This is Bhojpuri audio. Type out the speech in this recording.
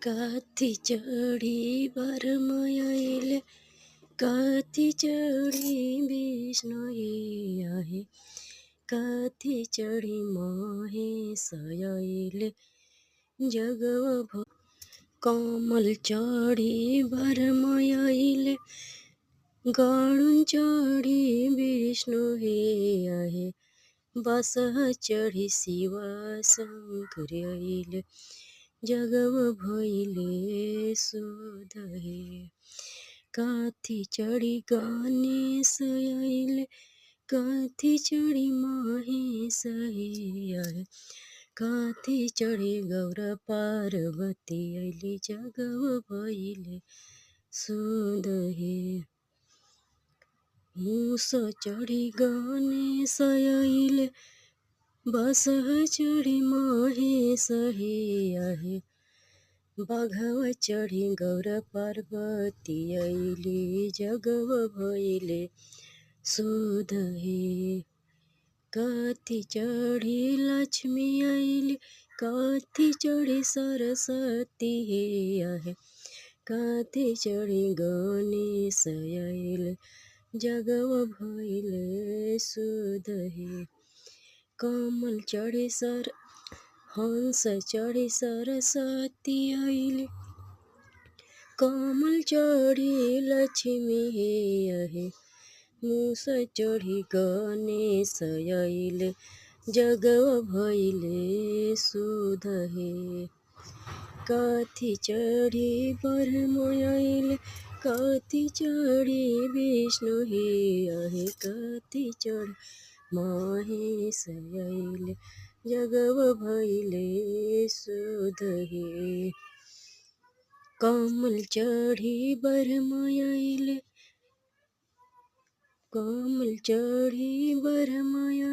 काथी चढ़ी बरमयले काथी चढ़ी विष्णुए आहे काथी चढ़ी महेशयले जगव कमल चढ़ी बरमयले गरुण चढ़ी विष्णुए आहे बसह चढ़ी शिव शंकरयले जगव भैले सुधहे काथी चढ़ी गणेश अइले काथी चढ़ी महेश अइले काथी चढ़ी गौर पार्वती अइली जगव भैले सुधहे मूस चढ़ी गणेश अइले बसह चढ़ी महेश आहे बघव चढ़ी गौर पार्वती अइली जगव भैले सुधहे काथी चढ़ी लक्ष्मी अइली काथी चढ़ी सरस्वती आहे काथी चढ़ी गणेश अइले जगव भैले सुधहे कमल चढ़ी हंस चढ़ी सरस्वती अइले कमल चढ़ी लक्ष्मी आहे मूस चढ़ी गणेश अइले जगव भैले सुधहे काथी चढ़ी बरमयले काथी चढ़ी विष्णु आहे काथी चढ़ी महेश अइले जगव भैले सुधहे कमल चढ़ी बरमयले कमल चढ़ी बरमयले